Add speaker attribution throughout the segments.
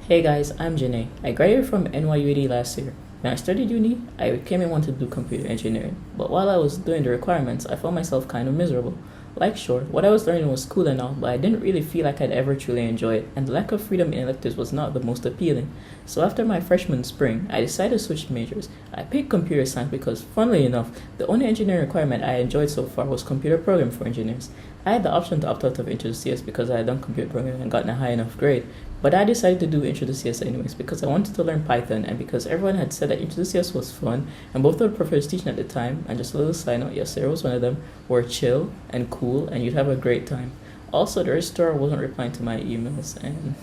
Speaker 1: Hey guys, I'm Jahnae. I graduated from NYUAD last year. When I started uni, I came and wanted to do computer engineering, but while I was doing the requirements, I found myself kind of miserable. Like, sure, what I was learning was cool and all, but I didn't really feel like I'd ever truly enjoy it, and the lack of freedom in electives was not the most appealing. So after my freshman spring, I decided to switch majors. I picked computer science because, funnily enough, the only engineering requirement I enjoyed so far was computer programming for engineers. I had the option to opt out of Intro to CS because I had done computer programming and gotten a high enough grade, but I decided to do Intro to CS anyways because I wanted to learn Python and because everyone had said that Intro to CS was fun and both of the professors teaching at the time, and just a little side note, yes, Sarah was one of them, were chill and cool and you'd have a great time. Also, the registrar wasn't replying to my emails and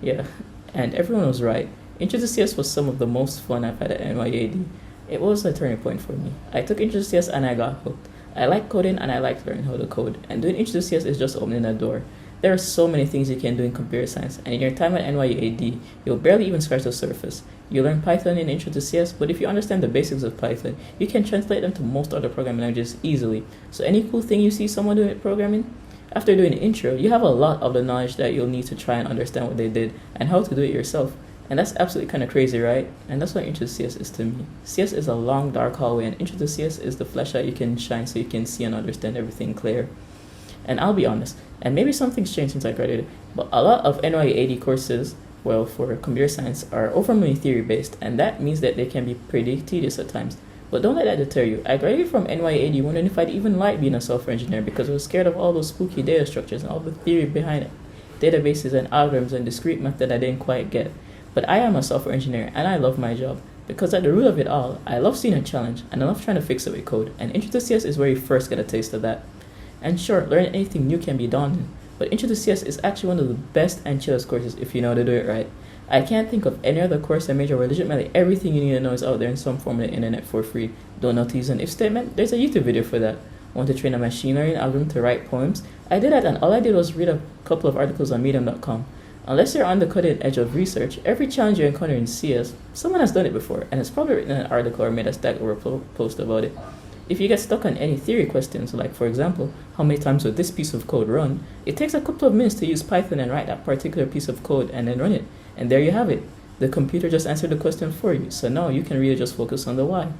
Speaker 1: yeah, and everyone was right. Intro to CS was some of the most fun I've had at NYAD. It was a turning point for me. I took Intro to CS and I got hooked. I like coding and I like learning how to code, and doing Intro to CS is just opening a door. There are so many things you can do in computer science, and in your time at NYUAD, you'll barely even scratch the surface. You learn Python in Intro to CS, but if you understand the basics of Python, you can translate them to most other programming languages easily. So any cool thing you see someone doing with programming, after doing the intro, you have a lot of the knowledge that you'll need to try and understand what they did and how to do it yourself. And that's absolutely kind of crazy, right? And that's what Intro to CS is to me. CS is a long, dark hallway, and Intro to CS is the flashlight you can shine so you can see and understand everything clear. And I'll be honest, and maybe something's changed since I graduated, but a lot of NYU AD courses, well, for computer science, are overly theory-based, and that means that they can be pretty tedious at times. But don't let that deter you. I graduated from NYU AD wondering if I'd even like being a software engineer because I was scared of all those spooky data structures and all the theory behind it, databases and algorithms and discrete math that I didn't quite get. But I am a software engineer, and I love my job. Because at the root of it all, I love seeing a challenge, and I love trying to fix it with code, and Intro to CS is where you first get a taste of that. And sure, learning anything new can be daunting, but Intro to CS is actually one of the best and chillest courses if you know how to do it right. I can't think of any other course or major where legitimately everything you need to know is out there in some form on the internet for free. Don't know how to use an if statement? There's a YouTube video for that. Want to train a machine learning algorithm to write poems? I did that, and all I did was read a couple of articles on medium.com. Unless you're on the cutting edge of research, every challenge you encounter in CS, someone has done it before and has probably written an article or made a Stack Overflow post about it. If you get stuck on any theory questions, like for example, how many times would this piece of code run, it takes a couple of minutes to use Python and write that particular piece of code and then run it. And there you have it. The computer just answered the question for you, so now you can really just focus on the why.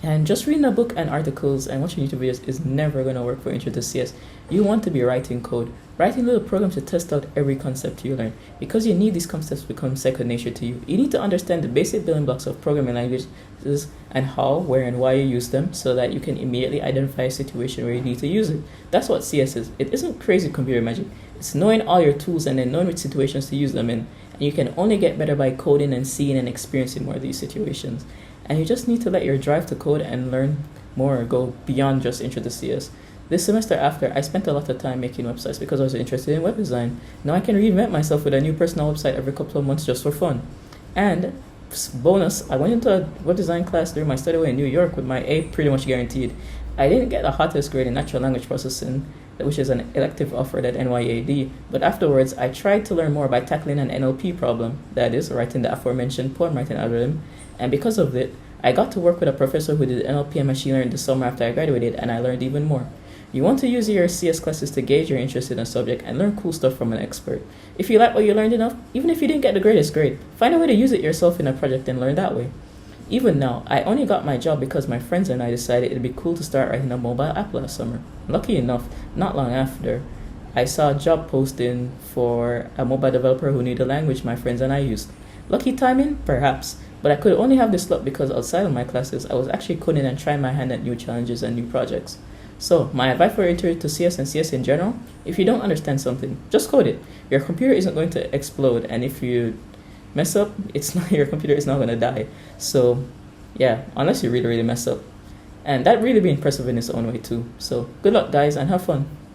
Speaker 1: And just reading a book and articles and watching YouTube videos is never going to work for Intro to CS. You want to be writing code, writing little programs to test out every concept you learn, because you need these concepts to become second nature to you. You need to understand the basic building blocks of programming languages and how, where, and why you use them so that you can immediately identify a situation where you need to use it. That's what CS is. It isn't crazy computer magic. It's knowing all your tools and then knowing which situations to use them in. And you can only get better by coding and seeing and experiencing more of these situations. And you just need to let your drive to code and learn more go beyond just Intro to CS. This semester after, I spent a lot of time making websites because I was interested in web design. Now I can reinvent myself with a new personal website every couple of months just for fun. And bonus, I went into a web design class during my study away in New York with my A pretty much guaranteed. I didn't get the hottest grade in natural language processing, which is an elective offered at NYAD, but afterwards I tried to learn more by tackling an NLP problem, that is, writing the aforementioned poem writing algorithm, and because of it, I got to work with a professor who did NLP and machine learning this summer after I graduated, and I learned even more. You want to use your CS classes to gauge your interest in a subject and learn cool stuff from an expert. If you like what you learned enough, even if you didn't get the greatest grade, find a way to use it yourself in a project and learn that way. Even now, I only got my job because my friends and I decided it'd be cool to start writing a mobile app last summer. Lucky enough, not long after, I saw a job posting for a mobile developer who needed a language my friends and I used. Lucky timing? Perhaps. But I could only have this luck because outside of my classes, I was actually coding and trying my hand at new challenges and new projects. So, my advice for Intro to CS and CS in general, if you don't understand something, just code it. Your computer isn't going to explode, and if you mess up, your computer is not going to die. So, yeah, unless you really, really mess up. And that really be impressive in its own way too. So, good luck guys and have fun.